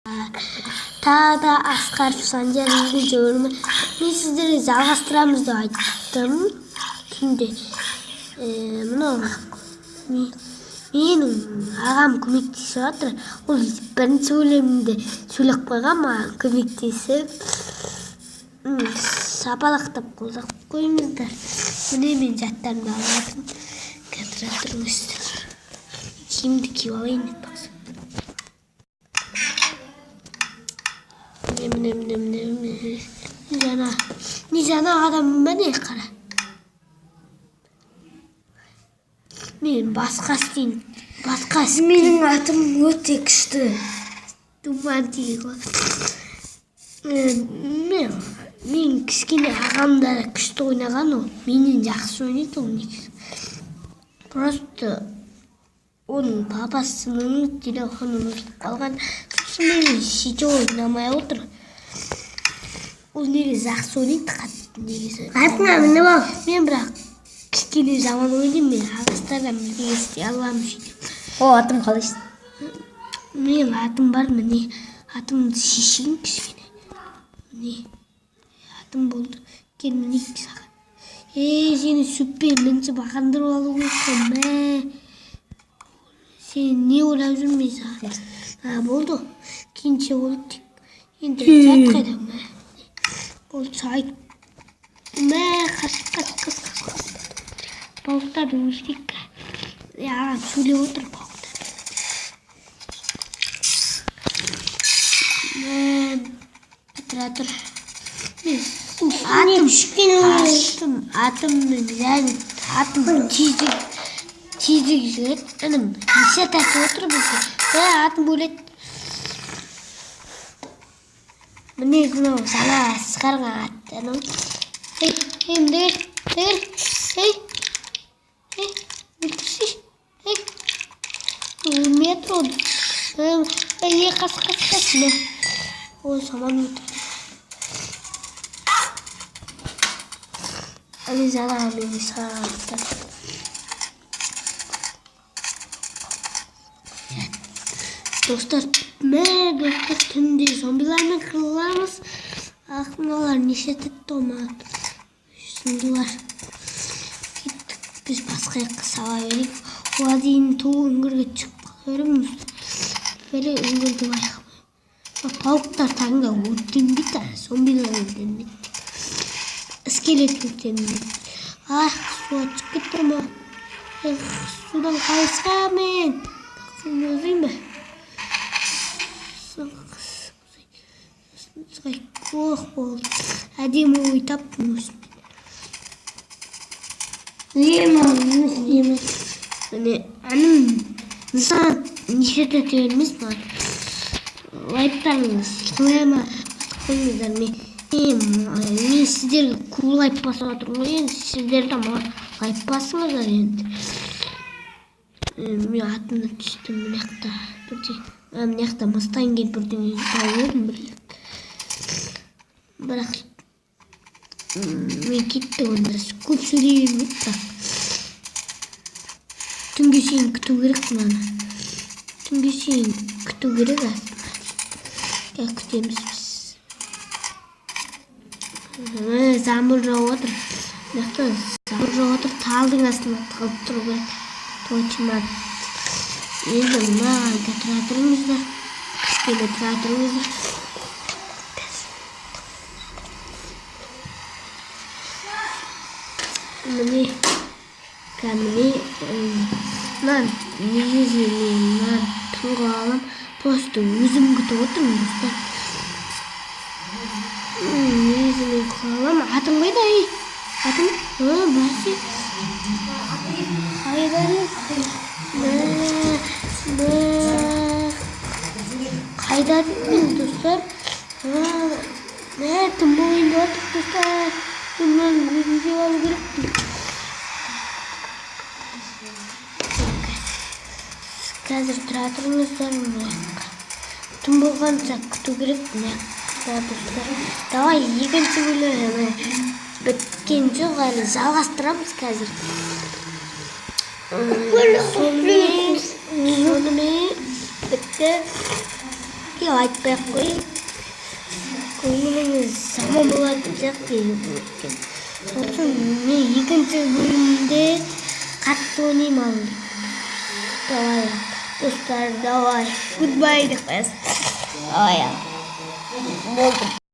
Тағы да Асқаров Санжардың жолымен мен сіздерге жалғастырамыз деп айттым түнде. Мынау менің ағам көмектесіп жатыр. Ол бірінші өлеңімді сөйлеп қойған, маған көмектесіп сапалақтап қолдап қойыңыздар. Міне мен жаттарымды алатын қазір тұрыңыздар. Киімді киіп алайын деп бақсы. Не жаңа адамым ба не қара? Мен басқасы. Менің атым өте күшті. Думан тиіп ғой. Мен кішкене ағамда күшті ойнаған ол. Менен жақсы ойнайды ол негізі. Просто оның папасының телефонын ұтып қалған. Мен шеше ойнамай отыр. Ол негізі жақсы ойнайды қатты негізі. Атыңа міне бол. Мен бірақ кішкене жаман ойнаймын. Мен ағастардан бірге істей аламын сөйтіп. О, атым қалай? Мен атым бар, міне. Атымды шешейін кішкене. Міне. Атым болды. Кел міне саған. Сені сүппен мінсі бақандырып алу керек. Сен не ойлап жүрмейсің? Болды. Кейінше болды тек. Енді жат қайда? Болды сайт. Қас. Бауықтарды өлтек. Ағам сөйлеп отыр бауықтар. Тұр. Атым тезірек жүреді. Інім, неше тәсіп отыр бізде. Атым бөледі. Міне мынау жаңа шығарған аттаным. Дегір. Метр oldu. Kas. Ne? O zaman metr. Ali zarar beni sağladı. Dostlar түнде зомбилармен қырыламыз. Ақмыналар неше тәтті омады. Сұндылар. Кеттік, біз басқа жаққа сала берейік. Оға дейін туы үңгірге шығып қалырымыз. Бәрі үңгірді байқамай. Пауықтар таңда өртенбейді, зомбилар өртенбейді. Скелет өртенбейді. Суға шығып кетті ма? Судан қайысқа мен. Сен өзің бе? Ох болды. Әдемі ой таптым өзім. Міне, әнім нысан неше тәте өрмес бар. Лайптарыңыз қойама қойыңыздар. Мен сіздерге кул лайп басып отырмын ғой. Енді сіздер де маған лайп басыңыздар енді. Мен атымды түстім мынақта бірде. Мынақта мыстан келіп бірдеңе тауып біліп. Бірақ мен кетті онда көп сөйлей бермейді. Түнге шейін күту керек мынаны. Түнге шейін күту керек аслында. Күтеміз біз. Замыр жауып отыр. Мынақта замыр жауып отыр. Талдың астына тығылып тұру керек. Точно. Енді мынаған тұра тұрыңыздар. Кішкене тұра тұрыңыздар. Міне негізі мен түнгі алам. Просто өзім күтіп отырмын достар. Негізі мен қалам. Атым қайда? Атым? Бәсе. Қайда деймін достар? Тым бойында отыр достар. Мен өзімде алу керекпін. Қазір тұра тұрыңыздар. Түн болғанша күту керек. Давай екінші бөлім біткен жоқ, әлі жалғастырамыз қазір. Сонымен бітті. деп айтпай ақ қояйын. Көңіліңіз жаман болатын сияқты бұл екен. Сосын мен екінші бөлімде қатты ойнаймын ал. Давай, достар, давай. Goodbye деп қоясың. Давай. Болды.